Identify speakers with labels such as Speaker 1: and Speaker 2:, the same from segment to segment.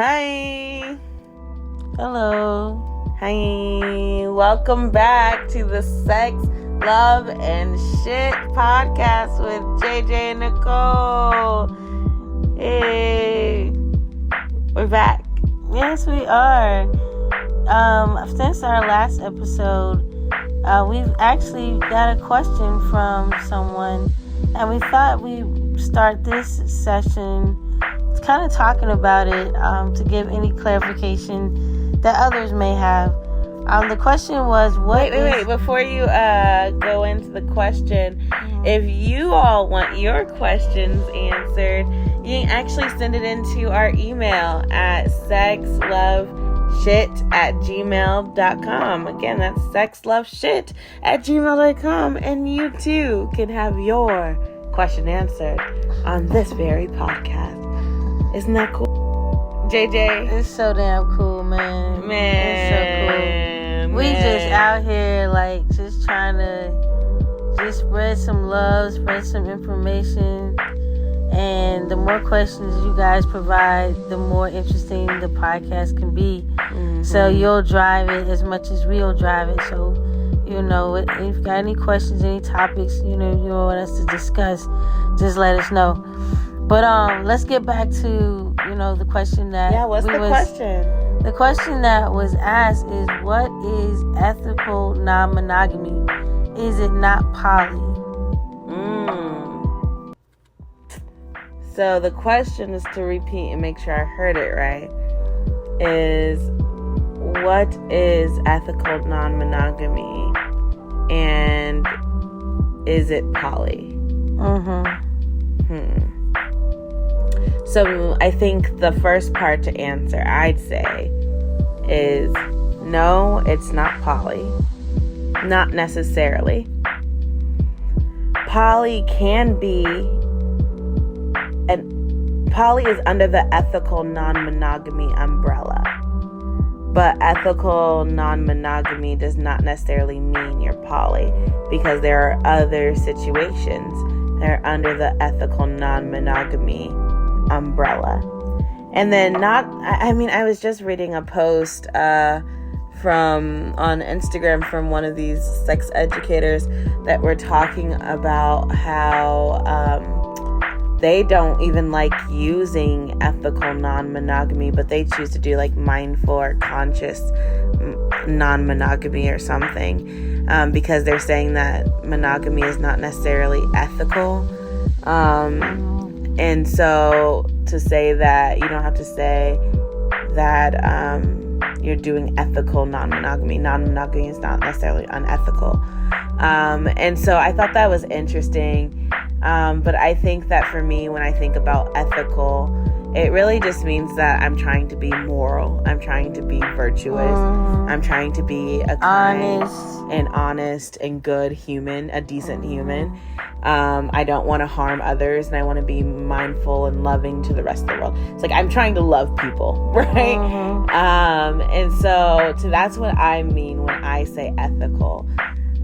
Speaker 1: Hi.
Speaker 2: Hello.
Speaker 1: Hi. Welcome back to the Sex, Love, and Shit podcast with JJ and Nicole. Hey. We're back.
Speaker 2: Yes, we are. Since our last episode, we've actually got a question from someone, and we thought we'd start this session kind of talking about it to give any clarification that others may have. The question was,
Speaker 1: wait, before you go into the question, if you all want your questions answered, you can actually send it into our email at sexloveshit@gmail.com. Again, that's sexloveshit@gmail.com, and you too can have your question answered on this very podcast. Isn't that cool, JJ?
Speaker 2: It's so damn cool, man. It's so cool. We just out here, like, just trying to just spread some love, spread some information. And the more questions you guys provide, the more interesting the podcast can be. Mm-hmm. So you'll drive it as much as we'll drive it. So, if you've got any questions, any topics, you want us to discuss, just let us know. But let's get back to, the question that...
Speaker 1: Yeah, what's the question?
Speaker 2: The question that was asked is, what is ethical non-monogamy? Is it not poly?
Speaker 1: So the question is, to repeat and make sure I heard it right, is what is ethical non-monogamy and is it poly? So I think the first part to answer, I'd say, is no, it's not poly. Not necessarily. Poly can be, and poly is under the ethical non-monogamy umbrella. But ethical non-monogamy does not necessarily mean you're poly, because there are other situations that are under the ethical non-monogamy umbrella. And then I was just reading a post on Instagram from one of these sex educators that were talking about how they don't even like using ethical non-monogamy, but they choose to do like mindful or conscious non-monogamy or something, because they're saying that monogamy is not necessarily ethical. And so to say that, you don't have to say that you're doing ethical non-monogamy. Non-monogamy is not necessarily unethical. And so I thought that was interesting. But I think that for me, when I think about ethical, it really just means that I'm trying to be moral. I'm trying to be virtuous. I'm trying to be a kind and honest and good human, a decent human. I don't want to harm others, and I want to be mindful and loving to the rest of the world. It's like I'm trying to love people, right? And so that's what I mean when I say ethical.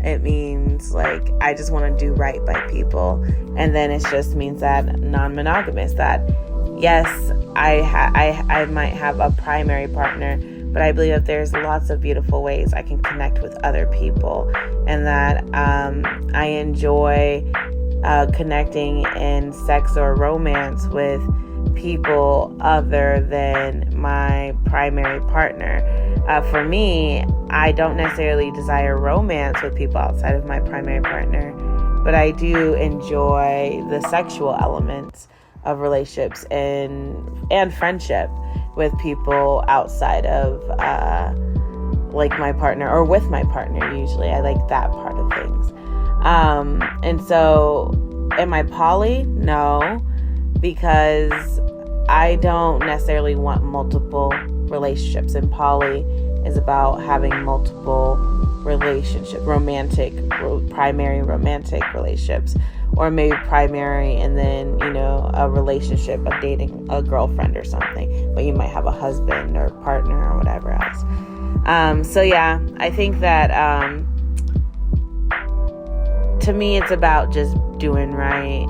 Speaker 1: It means like I just want to do right by people. And then it just means that non-monogamous, that yes, I might have a primary partner, but I believe that there's lots of beautiful ways I can connect with other people, and that I enjoy connecting in sex or romance with people other than my primary partner. For me, I don't necessarily desire romance with people outside of my primary partner, but I do enjoy the sexual elements of relationships and friendship with people outside of like my partner, or with my partner. Usually I like that part of things. And so am I poly? No, because I don't necessarily want multiple relationships, and poly is about having multiple relationships, primary romantic relationships, or maybe primary and then, a relationship of dating a girlfriend or something, but you might have a husband or partner or whatever else. So yeah, I think that to me it's about just doing right.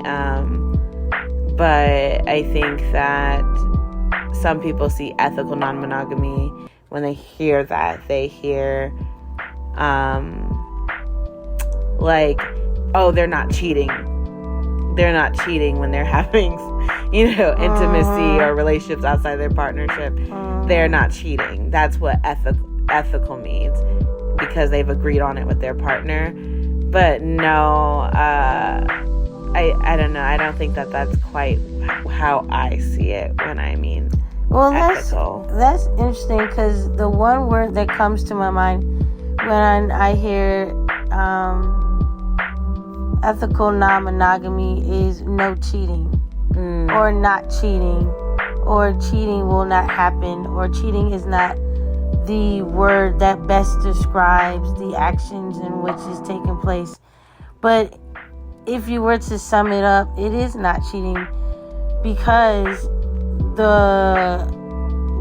Speaker 1: But I think that some people see ethical non-monogamy, when they hear that, they hear like, oh, they're not cheating. They're not cheating when they're having, intimacy or relationships outside their partnership. They're not cheating. That's what ethical means, because they've agreed on it with their partner. But no, I don't know. I don't think that that's quite how I see it when I mean ethical.
Speaker 2: That's interesting, because the one word that comes to my mind when I hear ethical non-monogamy is no cheating, or not cheating, or cheating will not happen, or cheating is not the word that best describes the actions in which is taking place. But if you were to sum it up, it is not cheating, because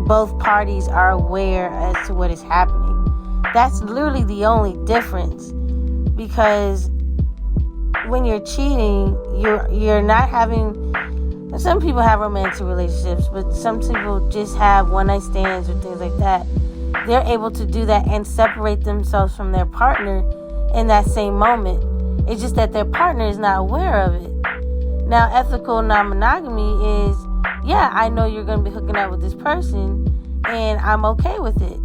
Speaker 2: both parties are aware as to what is happening. That's literally the only difference, because when you're cheating, you're not having. Some people have romantic relationships, but some people just have one-night stands or things like that. They're able to do that and separate themselves from their partner in that same moment. It's just that their partner is not aware of it. Now, ethical non-monogamy is, yeah, I know you're going to be hooking up with this person, and I'm okay with it.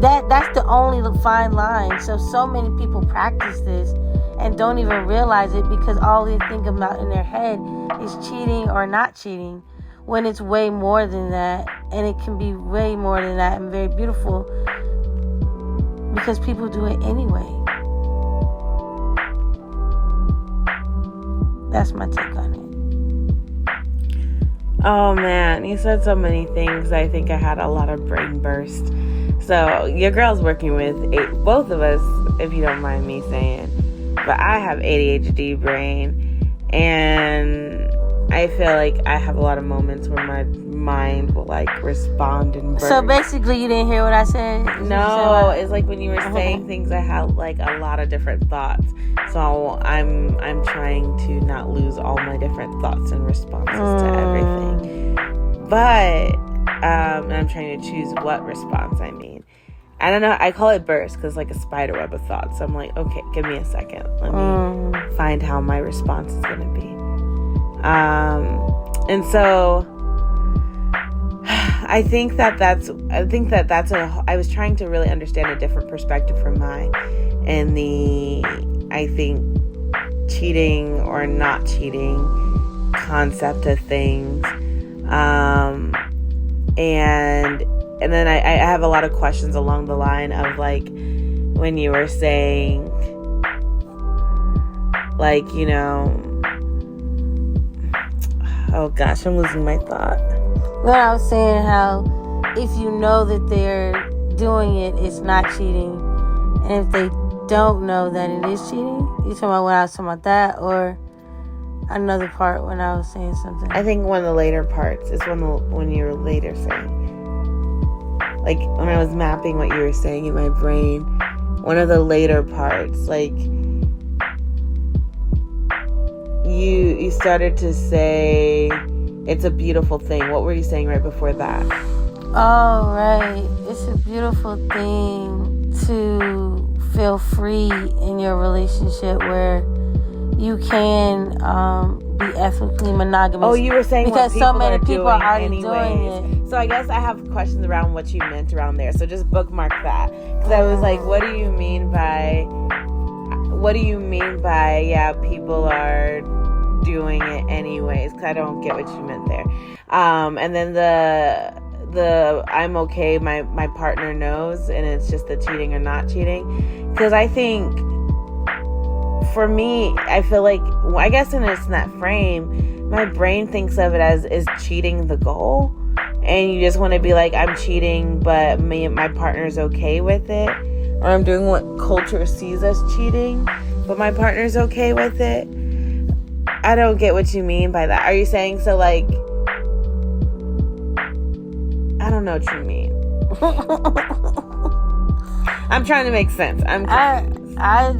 Speaker 2: That's the only fine line. So many people practice this and don't even realize it, because all they think about in their head is cheating or not cheating, when it's way more than that, and it can be way more than that, and very beautiful, because people do it anyway. That's my take on it.
Speaker 1: Oh man, you said so many things. I think I had a lot of brain burst. So your girl's working with both of us, if you don't mind me saying. But I have ADHD brain, and I feel like I have a lot of moments where my mind will respond and burst.
Speaker 2: So basically, you didn't hear what I said?
Speaker 1: No, it's like when you were saying things, I had a lot of different thoughts. So I'm trying to not lose all my different thoughts and responses to everything. But I'm trying to choose what response I mean. I don't know. I call it burst because like a spider web of thoughts. So I'm like, okay, give me a second. Let me find how my response is going to be. And so I was trying to really understand a different perspective from mine, and I think cheating or not cheating concept of things. And then I have a lot of questions along the line of when you were saying oh gosh, I'm losing my thought.
Speaker 2: When I was saying how if you know that they're doing it, it's not cheating, and if they don't know that it is cheating, you talking about when I was talking about that, or another part when I was saying something?
Speaker 1: I think one of the later parts is when you were later saying, when I was mapping what you were saying in my brain, one of the later parts, you started to say it's a beautiful thing. What were you saying right before that?
Speaker 2: Oh, right. It's a beautiful thing to feel free in your relationship where you can be ethically monogamous.
Speaker 1: Oh, you were saying
Speaker 2: because so many people are already doing it.
Speaker 1: So I guess I have questions around what you meant around there. So just bookmark that. Because I was like, what do you mean by people are doing it anyways? Because I don't get what you meant there. And then the I'm okay, my partner knows, and it's just the cheating or not cheating. Because I think for me, I feel I guess in that frame, my brain thinks of it as is cheating the goal, and you just want to be I'm cheating, but my partner's okay with it, or I'm doing what culture sees as cheating, but my partner's okay with it. I don't get what you mean by that. Are you saying so I don't know what you mean. I'm trying to make sense. I'm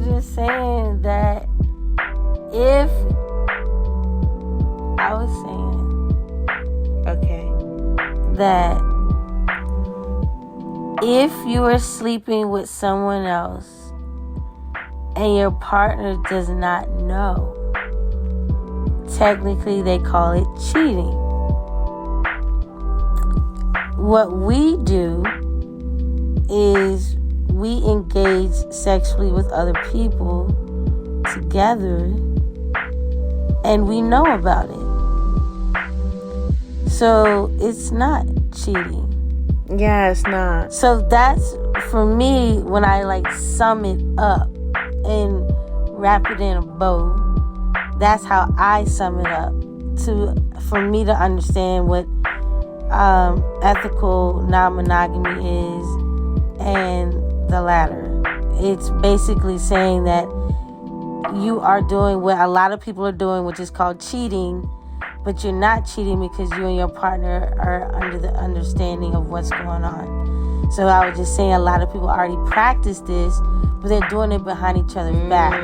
Speaker 2: just saying that if I was saying,
Speaker 1: okay,
Speaker 2: that if you are sleeping with someone else and your partner does not know, technically they call it cheating. What we do is we engage sexually with other people together and we know about it. So it's not cheating.
Speaker 1: Yeah, it's not.
Speaker 2: So that's, for me, when I like sum it up and wrap it in a bow, that's how I sum it up for me to understand what ethical non-monogamy is and the latter. It's basically saying that you are doing what a lot of people are doing, which is called cheating, but you're not cheating because you and your partner are under the understanding of what's going on. So I was just saying a lot of people already practice this, but they're doing it behind each other's back.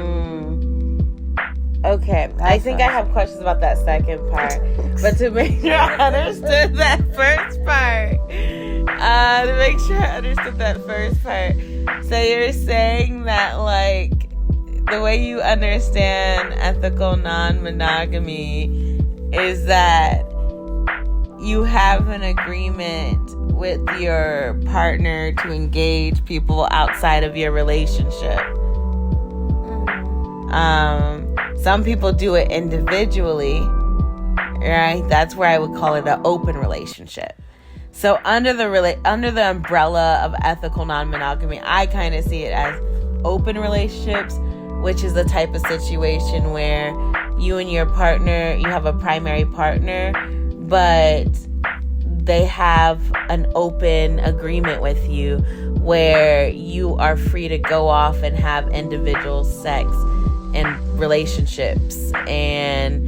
Speaker 1: Okay, I think I have questions about that second part, but to make sure I understood that first part, so you're saying that, like, the way you understand ethical non-monogamy is that you have an agreement with your partner to engage people outside of your relationship. Some people do it individually, right? That's where I would call it an open relationship. So under the umbrella of ethical non-monogamy, I kind of see it as open relationships, which is the type of situation where you and your partner, you have a primary partner, but they have an open agreement with you where you are free to go off and have individual sex and relationships and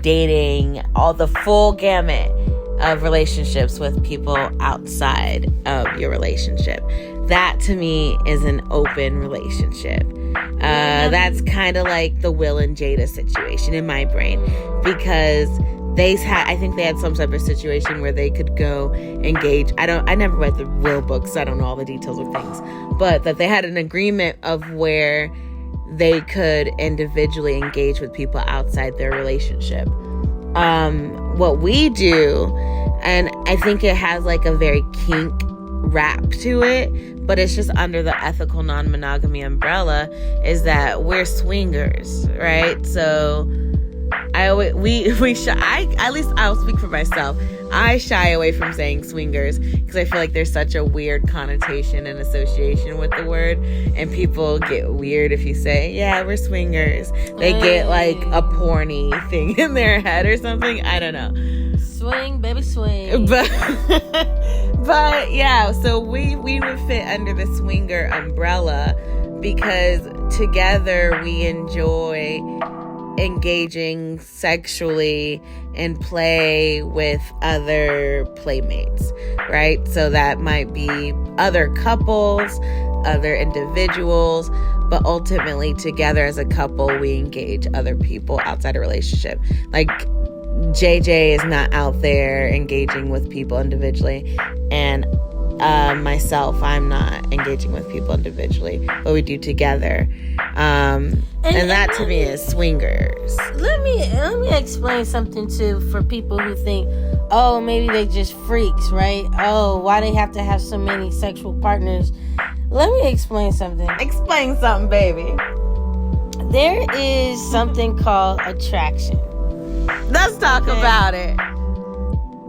Speaker 1: dating, all the full gamut of relationships with people outside of your relationship. That to me is an open relationship. That's kind of like the Will and Jada situation in my brain, because I think they had some type of situation where they could go engage. I never read the Will books, so I don't know all the details of things, but that they had an agreement of where they could individually engage with people outside their relationship. What we do, and I think it has like a very kink rap to it, but it's just under the ethical non-monogamy umbrella, is that we're swingers, right? So at least I'll speak for myself. I shy away from saying swingers because I feel like there's such a weird connotation and association with the word, and people get weird if you say, yeah, we're swingers. They get like a porny thing in their head or something. I don't know.
Speaker 2: Swing, baby, swing.
Speaker 1: But yeah, so we would fit under the swinger umbrella because together we enjoy engaging sexually and play with other playmates, right? So that might be other couples, other individuals, but ultimately together as a couple we engage other people outside a relationship. Like JJ is not out there engaging with people individually, and myself, I'm not engaging with people individually, but we do together. And that to me is swingers.
Speaker 2: Let me explain something too for people who think, oh, maybe they just freaks, right? Oh, why they have to have so many sexual partners? Let me explain something.
Speaker 1: Explain something, baby.
Speaker 2: There is something called attraction.
Speaker 1: Let's talk about it.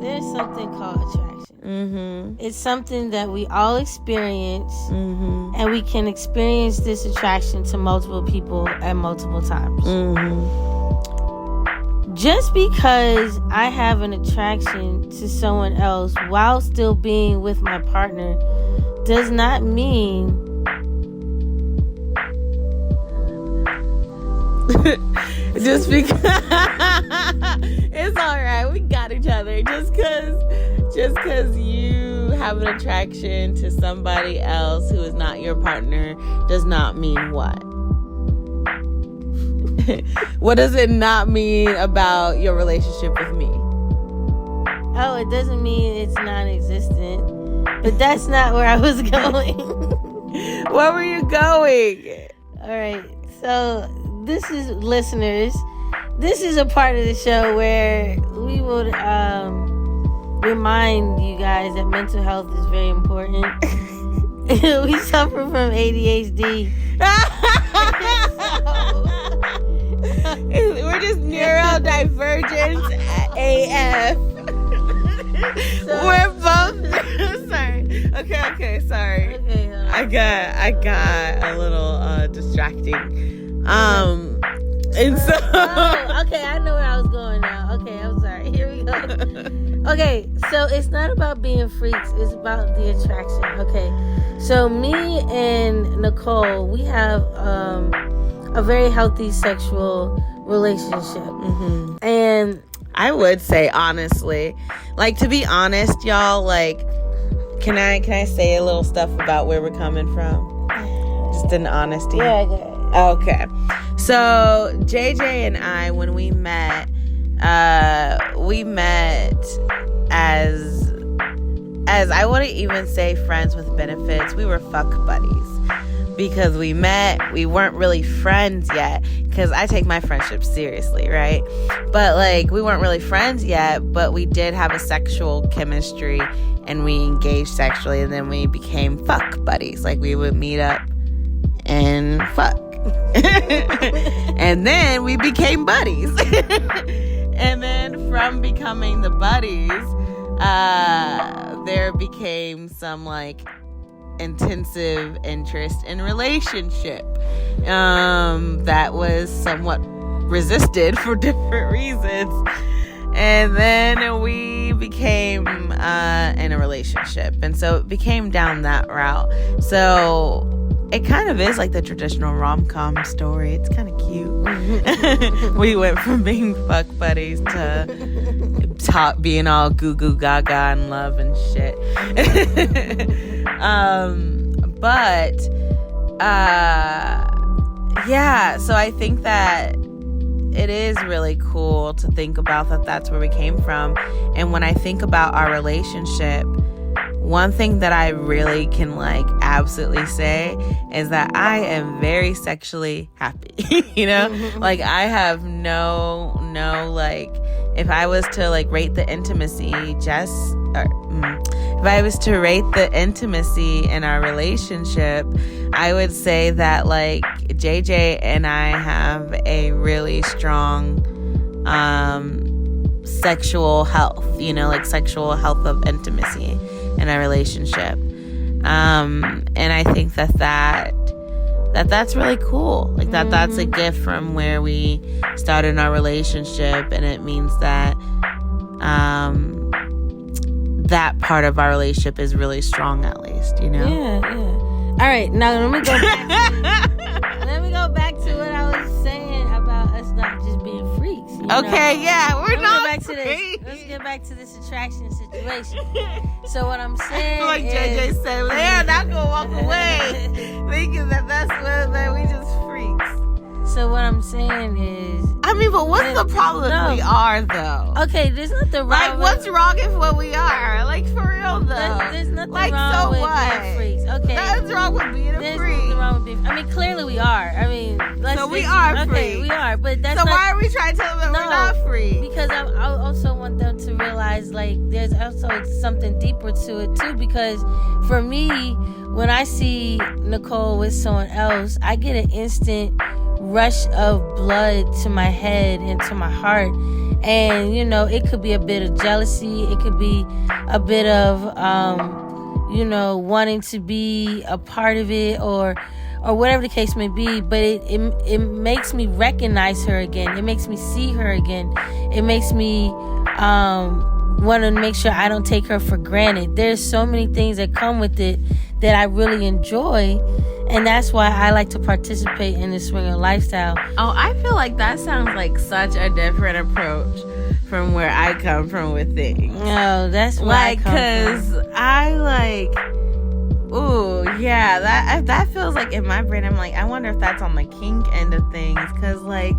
Speaker 2: There's something called attraction.
Speaker 1: Mm-hmm.
Speaker 2: It's something that we all experience,
Speaker 1: mm-hmm.
Speaker 2: and we can experience this attraction to multiple people at multiple times.
Speaker 1: Mm-hmm.
Speaker 2: Just because I have an attraction to someone else while still being with my partner does not mean
Speaker 1: just because it's all right, we got each other. Just because you have an attraction to somebody else who is not your partner does not mean what? What does it not mean about your relationship with me?
Speaker 2: Oh, it doesn't mean it's non-existent. But that's not where I was going.
Speaker 1: Where were you going?
Speaker 2: All right. So, this is, listeners, this is a part of the show where we would remind you guys that mental health is very important. We suffer from ADHD.
Speaker 1: We're just neurodivergent AF. So, we're both sorry. Okay, sorry.
Speaker 2: Okay,
Speaker 1: I got a little distracting. And so
Speaker 2: okay, I know where I was going now. Okay, I'm sorry. Here we go. Okay, so it's not about being freaks, it's about the attraction. Okay. So me and Nicole, we have a very healthy sexual relationship. Mm-hmm. And
Speaker 1: I would say, honestly, like, to be honest, y'all, like, can I say a little stuff about where we're coming from? Just in honesty.
Speaker 2: Yeah, good.
Speaker 1: Okay. So JJ and I, when we met as I wouldn't even say friends with benefits. We were fuck buddies. Because we met, we weren't really friends yet, because I take my friendship seriously, right? But like, we weren't really friends yet, but we did have a sexual chemistry, and we engaged sexually, and then we became fuck buddies. Like, we would meet up and fuck. And then we became buddies. And then from becoming the buddies, there became some like intensive interest in relationship that was somewhat resisted for different reasons, and then we became in a relationship, and so it became down that route. So it kind of is like the traditional rom-com story. It's kind of cute. We went from being fuck buddies to being all goo goo gaga in love and shit. Yeah, so I think that it is really cool to think about that that's where we came from. And when I think about our relationship, one thing that I really can like absolutely say is that I am very sexually happy. You know, like I have no like, if I was to like rate the intimacy, if I was to rate the intimacy in our relationship, I would say that like JJ and I have a really strong sexual health, you know, like sexual health of intimacy in our relationship. And I think that's really cool. Like that's a gift from where we started our relationship, and it means that that part of our relationship is really strong, at least, you know?
Speaker 2: Yeah. All right, now let me go back to what I was saying about us not just being freaks.
Speaker 1: Okay, yeah, we're not
Speaker 2: freaks. Let's get back to this attraction situation. So what I'm saying
Speaker 1: like JJ said, they are not going to walk away thinking that we just freaks.
Speaker 2: So what I'm saying is...
Speaker 1: I mean, but what's the problem if we are, though?
Speaker 2: Okay, there's nothing wrong
Speaker 1: like, what's wrong if what we are? Like, for real, though.
Speaker 2: There's nothing wrong with being freaks. Okay.
Speaker 1: Nothing's wrong with being a freak.
Speaker 2: There's nothing wrong with being... I mean, clearly we are. I mean...
Speaker 1: we are freaks.
Speaker 2: Okay, we are, but that's
Speaker 1: so why are we trying to tell them that we're not free?
Speaker 2: Because I also want them to realize, like, there's also something deeper to it, too, because for me, when I see Nicole with someone else, I get an instant rush of blood to my head and to my heart. And, you know, it could be a bit of jealousy. It could be a bit of, wanting to be a part of it or whatever the case may be. But it makes me recognize her again. It makes me see her again. It makes me want to make sure I don't take her for granted. There's so many things that come with it that I really enjoy. And that's why I like to participate in the swinger lifestyle.
Speaker 1: Oh, I feel like that sounds like such a different approach from where I come from with things.
Speaker 2: No, that's why
Speaker 1: like, because I like, ooh, yeah, that feels like in my brain, I'm like, I wonder if that's on the kink end of things. Because, like,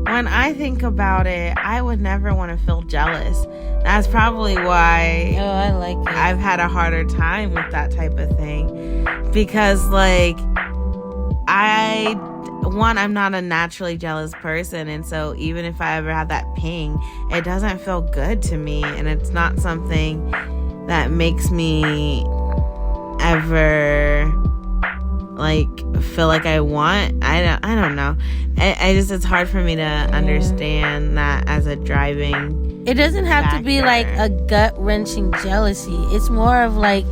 Speaker 1: when I think about it, I would never want to feel jealous. That's probably why
Speaker 2: I like it.
Speaker 1: I've had a harder time with that type of thing. Because, like, I'm not a naturally jealous person. And so even if I ever have that ping, it doesn't feel good to me. And it's not something that makes me ever, like, feel like I want. I don't know. I just, it's hard for me to understand that as a driving
Speaker 2: It doesn't have
Speaker 1: factor.
Speaker 2: to be like a gut-wrenching jealousy. It's more of like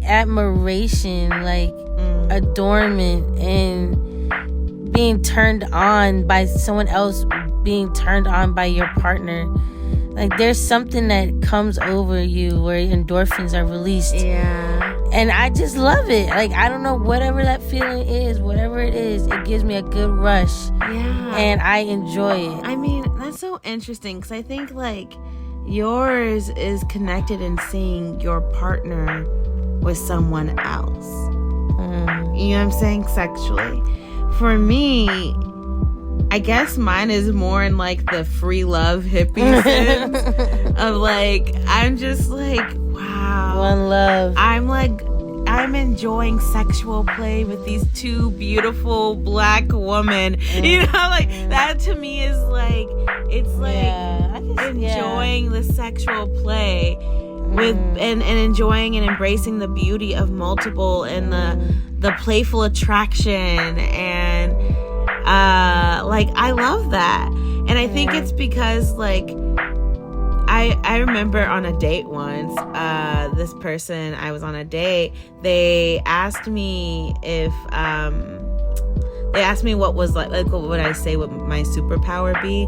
Speaker 2: admiration, like adornment, and being turned on by someone else, being turned on by your partner. Like, there's something that comes over you where endorphins are released.
Speaker 1: Yeah.
Speaker 2: And I just love it. Like, I don't know, whatever that feeling is, whatever it is, it gives me a good rush.
Speaker 1: Yeah.
Speaker 2: And I enjoy it.
Speaker 1: I mean, that's so interesting because I think, like, yours is connected in seeing your partner with someone else. You know what I'm saying? Sexually. For me, I guess mine is more in, like, the free love hippie sense of, like, I'm just like, wow.
Speaker 2: One love.
Speaker 1: I'm enjoying sexual play with these two beautiful black women. You know, like, that to me is like, it's like enjoying the sexual play with and enjoying and embracing the beauty of multiple and the playful attraction, and like, I love that. And I think it's because, like, I remember on a date once, this person I was on a date, they asked me if they asked me what was like what would I say would my superpower be,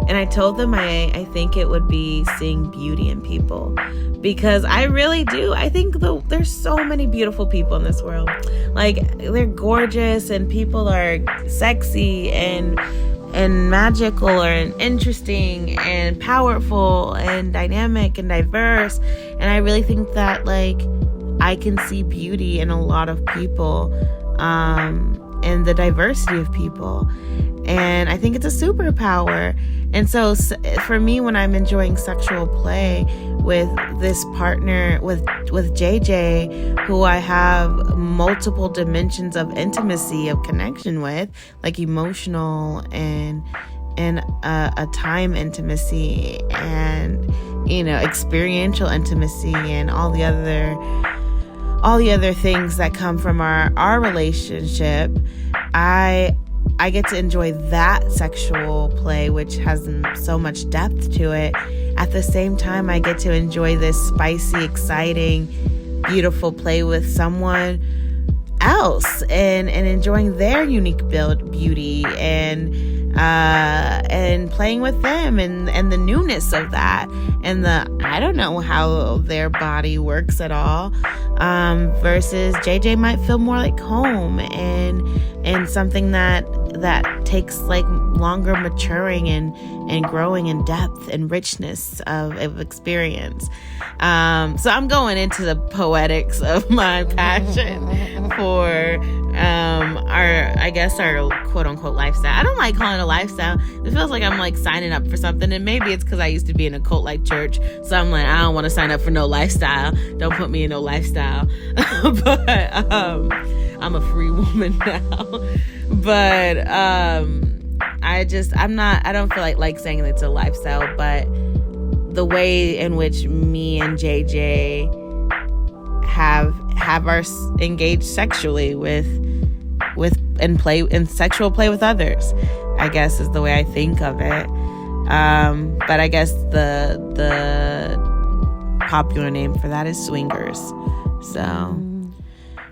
Speaker 1: and I told them I think it would be seeing beauty in people, because I really do. I think there's so many beautiful people in this world. Like, they're gorgeous, and people are sexy and magical and interesting and powerful and dynamic and diverse. And I really think that, like, I can see beauty in a lot of people, and the diversity of people. And I think it's a superpower. And so for me, when I'm enjoying sexual play with this partner, with JJ, who I have multiple dimensions of intimacy, of connection with, like emotional and a time intimacy, and, you know, experiential intimacy, and all the other things that come from our relationship, I get to enjoy that sexual play, which has so much depth to it. At the same time, I get to enjoy this spicy, exciting, beautiful play with someone else, and enjoying their unique beauty, and playing with them, and the newness of that, and I don't know how their body works at all, versus JJ might feel more like home, and something that takes, like, longer maturing and growing in depth and richness of experience. So I'm going into the poetics of my passion for our quote unquote lifestyle. I don't like calling it a lifestyle. It feels like I'm, like, signing up for something, and maybe it's because I used to be in a cult like church, so I'm like, I don't want to sign up for no lifestyle. Don't put me in no lifestyle. But I'm a free woman now. But I don't feel like saying it's a lifestyle, but the way in which me and JJ have our engaged sexually with and play in sexual play with others, I guess, is the way I think of it. But I guess the popular name for that is swingers. So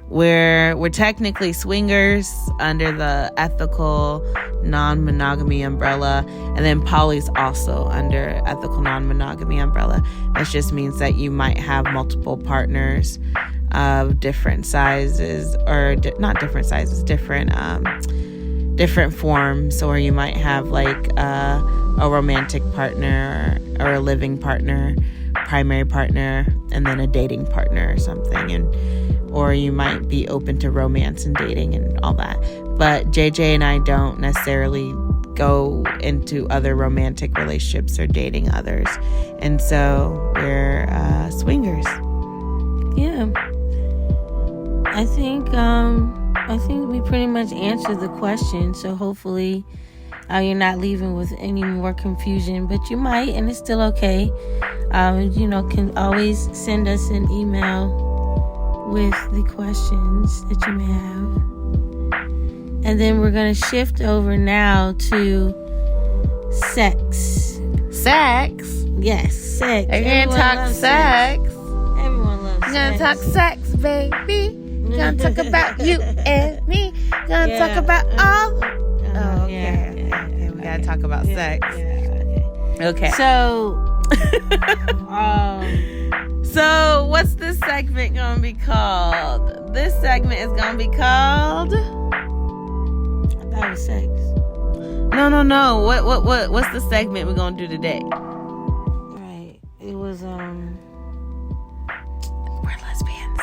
Speaker 1: we're technically swingers under the ethical non-monogamy umbrella, and then poly's also under ethical non-monogamy umbrella. That just means that you might have multiple partners of different sizes, or not different sizes, different forms, or you might have, like, a romantic partner or a living partner, primary partner, and then a dating partner or something, or you might be open to romance and dating and all that. but JJ and I don't necessarily go into other romantic relationships or dating others. And so we're swingers.
Speaker 2: Yeah. I think we pretty much answered the question. So hopefully you're not leaving with any more confusion, but you might, and it's still okay. Can always send us an email with the questions that you may have. And then we're going to shift over now to sex.
Speaker 1: Sex?
Speaker 2: Yes, sex.
Speaker 1: We're going to talk sex.
Speaker 2: Everyone loves sex.
Speaker 1: We're going to talk sex, baby. We're going to talk about you and me. We're going to talk about all. Okay. We got to talk about sex. Okay. So, what's this segment going to be called? This segment is going to be called...
Speaker 2: About sex.
Speaker 1: No. What's the segment we're going to do today?
Speaker 2: Right. It was,
Speaker 1: We're lesbians.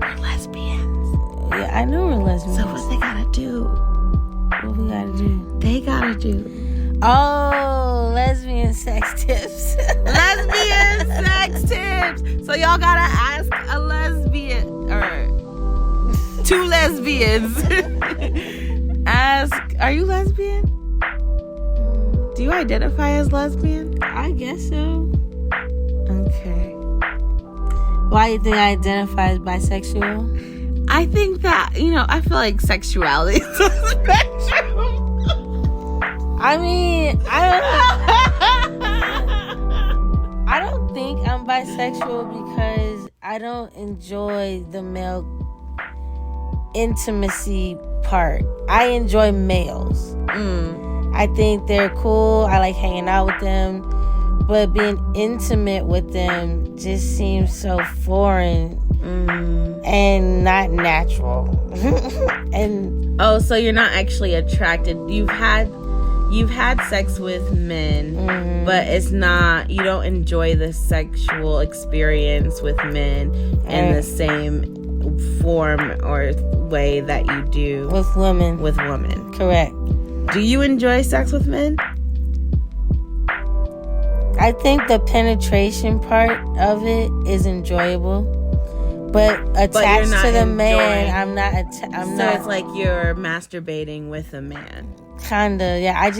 Speaker 1: We're lesbians.
Speaker 2: Yeah, I know we're lesbians.
Speaker 1: So, what they got to do?
Speaker 2: What we got to do?
Speaker 1: They got to do...
Speaker 2: Oh, lesbian sex tips.
Speaker 1: Lesbian sex tips. So y'all gotta ask a lesbian or two lesbians. Ask, are you lesbian? Do you identify as lesbian?
Speaker 2: I guess so.
Speaker 1: Okay.
Speaker 2: Why do you think I identify as bisexual?
Speaker 1: I think that, I feel like sexuality is a spectrum.
Speaker 2: I mean, I don't think I'm bisexual because I don't enjoy the male intimacy part. I enjoy males. I think they're cool. I like hanging out with them. But being intimate with them just seems so foreign and not natural.
Speaker 1: So you're not actually attracted. You've had sex with men, but it's not, you don't enjoy the sexual experience with men in the same form or way that you do
Speaker 2: with women.
Speaker 1: Correct. Do you enjoy sex with men?
Speaker 2: I think the penetration part of it is enjoyable, but attached to the man, I'm not.
Speaker 1: So it's like you're masturbating with a man.
Speaker 2: Kinda, yeah. I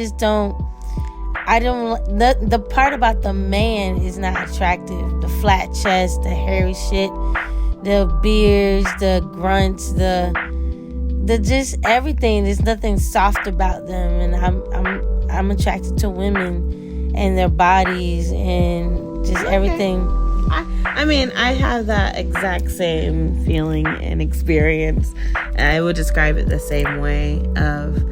Speaker 2: don't. The part about the man is not attractive. The flat chest, the hairy shit, the beards, the grunts, the just everything. There's nothing soft about them, and I'm attracted to women and their bodies and just everything.
Speaker 1: I mean, I have that exact same feeling and experience. I would describe it the same way of,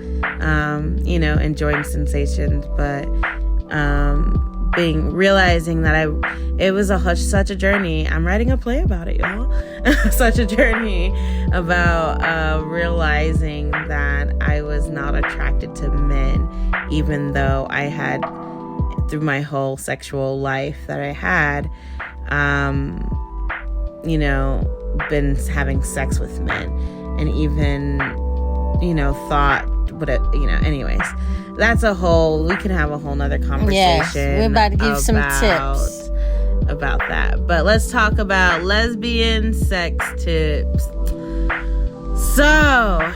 Speaker 1: enjoying sensations, but realizing that it was such a journey. I'm writing a play about it, y'all. Such a journey about realizing that I was not attracted to men, even though I had, through my whole sexual life that I had, been having sex with men, and even, thought, but anyways, that's we can have a whole nother conversation.
Speaker 2: Yes, we're about to give some tips
Speaker 1: about that. But let's talk about lesbian sex tips. So,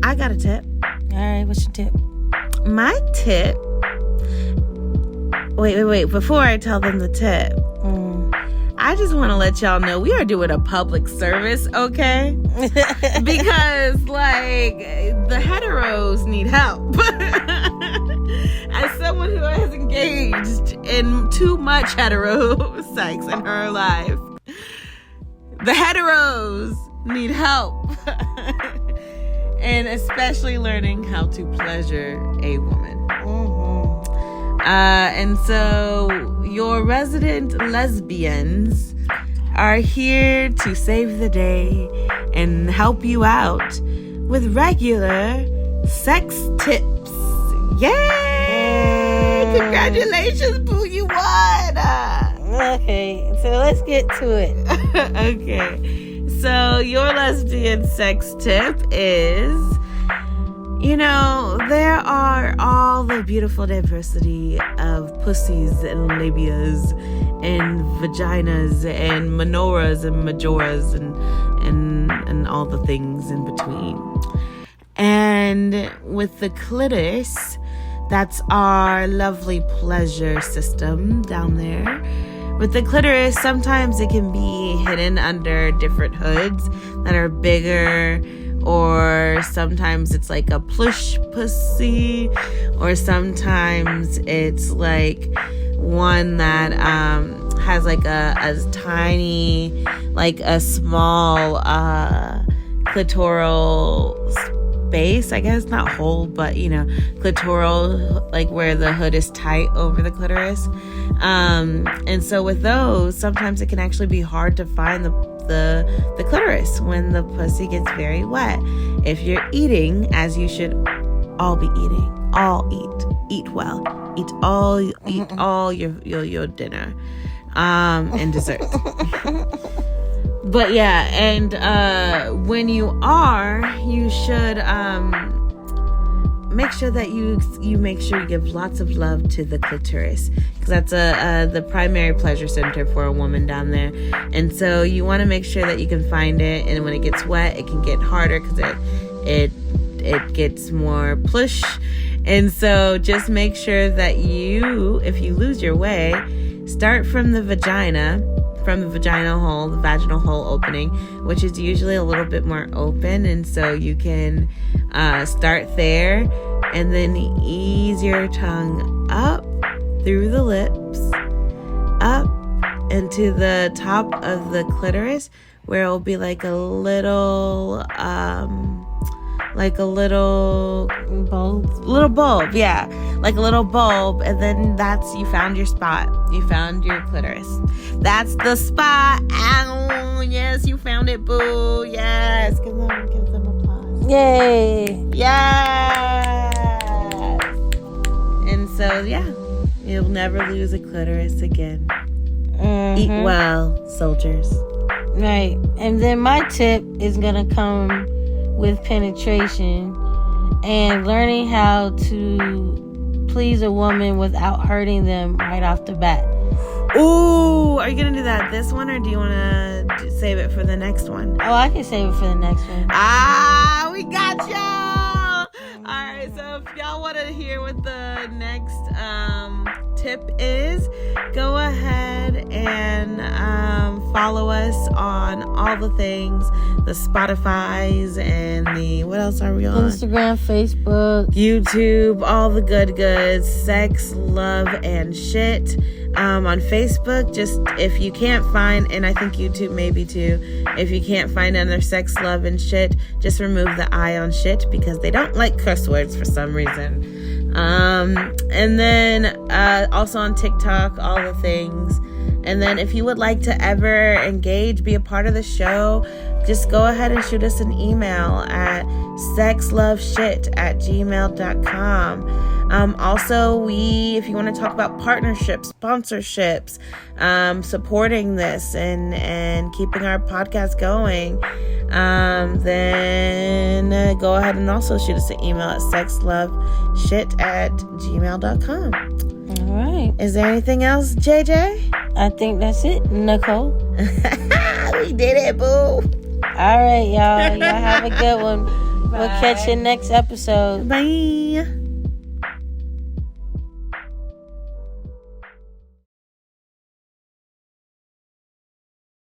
Speaker 1: I got a tip.
Speaker 2: All right, what's your tip?
Speaker 1: My tip. Wait. Before I tell them the tip, I just want to let y'all know we are doing a public service, okay? Because, the heteros need help. As someone who has engaged in too much hetero sex in her life, the heteros need help. And especially learning how to pleasure a woman. And so your resident lesbians are here to save the day and help you out with regular sex tips. Yay! Congratulations, boo, you won!
Speaker 2: Okay, so let's get to it.
Speaker 1: Okay. so your lesbian sex tip is, there are all the beautiful diversity of pussies and labias and vaginas and menoras and majoras and all the things in between. And with the clitoris, that's our lovely pleasure system down there. With the clitoris, sometimes it can be hidden under different hoods that are bigger, or sometimes it's like a plush pussy, or sometimes it's like one that has like a tiny, like a small clitoral space, I guess, not hole, but clitoral, like where the hood is tight over the clitoris. And so with those, sometimes it can actually be hard to find the clitoris when the pussy gets very wet. If you're eating, as you should all be eating, eat well, eat all your dinner, and dessert. But yeah, and when you should make sure that you make sure you give lots of love to the clitoris, because that's the primary pleasure center for a woman down there. And so you want to make sure that you can find it, and when it gets wet, it can get harder because it gets more plush. And so just make sure that if you lose your way, start from the vaginal hole opening, which is usually a little bit more open. And so you can start there, and then ease your tongue up through the lips, up into the top of the clitoris, where it will be like a little bulb, yeah, like a little bulb. And then you found your spot. You found your clitoris. That's the spot. Ow, yes, you found it, boo. Yes, give them applause.
Speaker 2: Yay.
Speaker 1: Yes. And so, yeah, you'll never lose a clitoris again. Mm-hmm. Eat well, soldiers.
Speaker 2: Right. And then my tip is gonna come with penetration and learning how to please a woman without hurting them right off the bat.
Speaker 1: Ooh, are you gonna do that this one, or do you want to save it for the next one?
Speaker 2: Oh, I can save it for the next one.
Speaker 1: We got y'all. All right, so if y'all want to hear what the next tip is, go ahead and follow us on all the things, the Spotifys and the, what else are we on?
Speaker 2: Instagram, Facebook,
Speaker 1: YouTube, all the goods, sex, love, and shit. On Facebook, just if you can't find, and I think YouTube maybe too, if you can't find under sex, love, and shit, just remove the I on shit, because they don't like curse words for some reason. And then also on TikTok, all the things. And then if you would like to ever engage, be a part of the show, just go ahead and shoot us an email at sexloveshit@gmail.com. Also, if you want to talk about partnerships, sponsorships, supporting this and keeping our podcast going, then go ahead and also shoot us an email at sexloveshit@gmail.com.
Speaker 2: All right.
Speaker 1: Is there anything else, JJ?
Speaker 2: I think that's it, Nicole.
Speaker 1: We did it, boo.
Speaker 2: All right, y'all. Y'all have a good one. Bye. We'll catch you next episode.
Speaker 1: Bye.